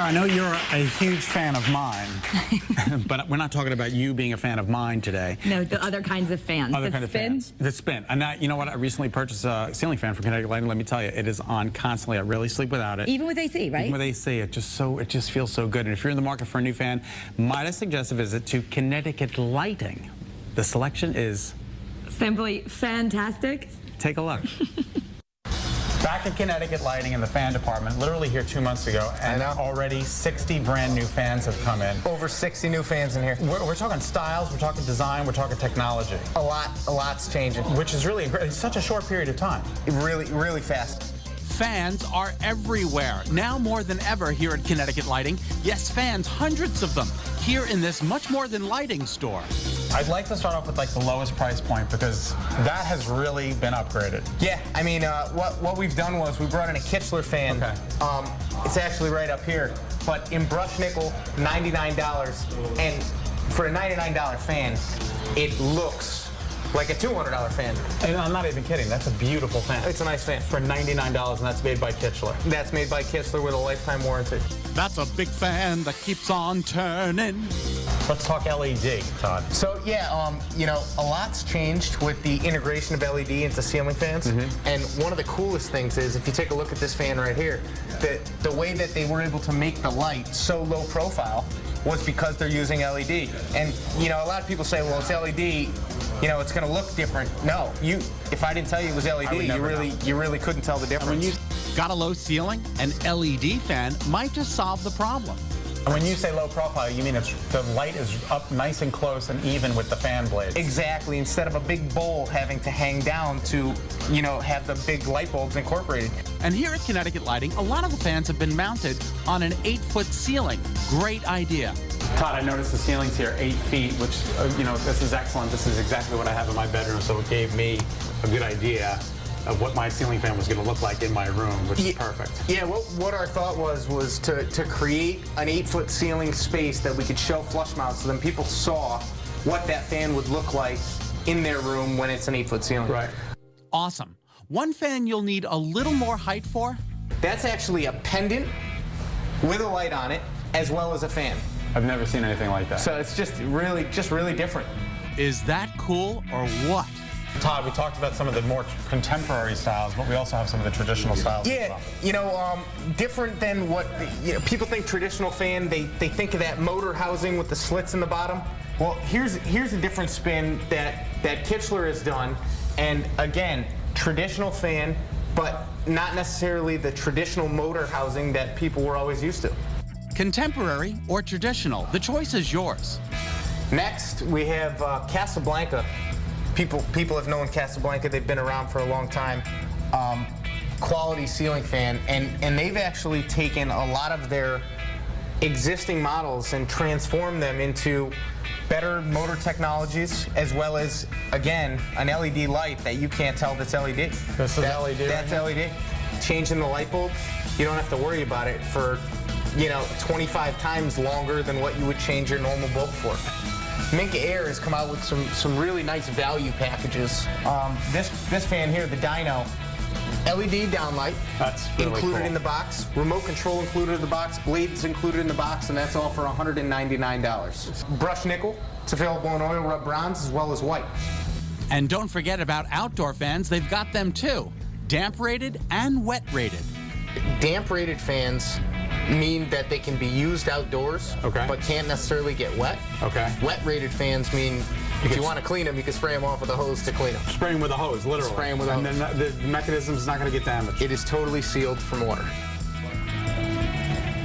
Tara, I know you're a huge fan of mine, but we're not talking about you being a fan of mine today. No, the other kinds of fans. Other kind of fans. The spin. And that, you know what, I recently purchased a ceiling fan from Connecticut Lighting. Let me tell you, it is on constantly. I rarely sleep without it. Even with AC, right? Even with AC, it just feels so good. And if you're in the market for a new fan, might I suggest a visit to Connecticut Lighting. The selection is simply fantastic. Take a look. Back at Connecticut Lighting in the fan department, literally here 2 months ago, and already 60 brand new fans have come in. Over 60 new fans in here. We're talking styles, we're talking design, we're talking technology. A lot's changing. Which is really great. It's such a short period of time. Really fast. Fans are everywhere, now more than ever here at Connecticut Lighting. Yes, fans, hundreds of them, here in this much more than lighting store. I'd like to start off with like the lowest price point because that has really been upgraded. Yeah, I mean, what we've done was we brought in a Kichler fan. Okay. It's actually right up here, but in brushed nickel, $99, and for a $99 fan, it looks like a $200 fan. And I'm not even kidding. That's a beautiful fan. It's a nice fan. For $99, and that's made by Kichler. That's made by Kichler with a lifetime warranty. That's a big fan that keeps on turning. Let's talk LED, Todd. So yeah, you know, a lot's changed with the integration of LED into ceiling fans. And one of the coolest things is, if you take a look at this fan right here, that the way that they were able to make the light so low profile was because they're using LED. And you know, a lot of people say, well, it's LED, you know, it's going to look different. No, if I didn't tell you it was LED, you really couldn't tell the difference. When you got a low ceiling, an LED fan might just solve the problem. And when you say low profile, you mean the light is up nice and close and even with the fan blades. Exactly. Instead of a big bowl having to hang down to, you know, have the big light bulbs incorporated. And here at Connecticut Lighting, a lot of the fans have been mounted on an 8-foot ceiling. Great idea. Todd, I noticed the ceiling's here 8 feet, which, you know, this is excellent. This is exactly what I have in my bedroom, so it gave me a good idea of what my ceiling fan was going to look like in my room, which is perfect. Yeah, what our thought was to create an 8-foot ceiling space that we could show flush mount, so then people saw what that fan would look like in their room when it's an 8-foot ceiling. Right. Awesome. One fan you'll need a little more height for? That's actually a pendant with a light on it, as well as a fan. I've never seen anything like that. So it's just really different. Is that cool or what? Todd, we talked about some of the more contemporary styles, but we also have some of the traditional styles as well. You know, different than what, you know, people think traditional fan, they think of that motor housing with the slits in the bottom. Well, here's a different spin that Kichler has done, and again, traditional fan, but not necessarily the traditional motor housing that people were always used to. Contemporary or traditional, the choice is yours. Next, we have Casablanca. People have known Casablanca. They've been around for a long time. Quality ceiling fan, and they've actually taken a lot of their existing models and transformed them into better motor technologies, as well as, again, an LED light that you can't tell that's LED. This is LED. That's LED. Changing the light bulb, you don't have to worry about it for, you know, 25 times longer than what you would change your normal bulb for. Mink Air has come out with some really nice value packages. This fan here, the Dyno, LED downlight, that's really included cool. In the box, remote control included in the box, blades included in the box, and that's all for $199. Brushed nickel, it's available in oil rub bronze as well as white. And don't forget about outdoor fans, they've got them too. Damp rated and wet rated. Damp rated fans mean that they can be used outdoors, but can't necessarily get wet. Wet rated fans mean if you want to clean them, you can spray them off with a hose to clean them. Spraying with a hose, literally. Spraying with a hose. And then the mechanism is not going to get damaged. It is totally sealed from water.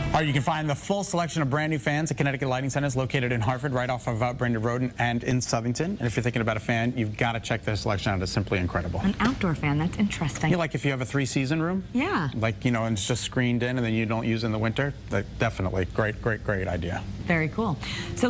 All right, you can find the full selection of brand new fans at Connecticut Lighting Centers, located in Hartford, right off of Brandon Road and in Southington. And if you're thinking about a fan, you've got to check their selection out. It's simply incredible. An outdoor fan, that's interesting. Yeah, like if you have a 3-season room. Yeah. Like, you know, and it's just screened in and then you don't use it in the winter. Definitely great idea. Very cool. So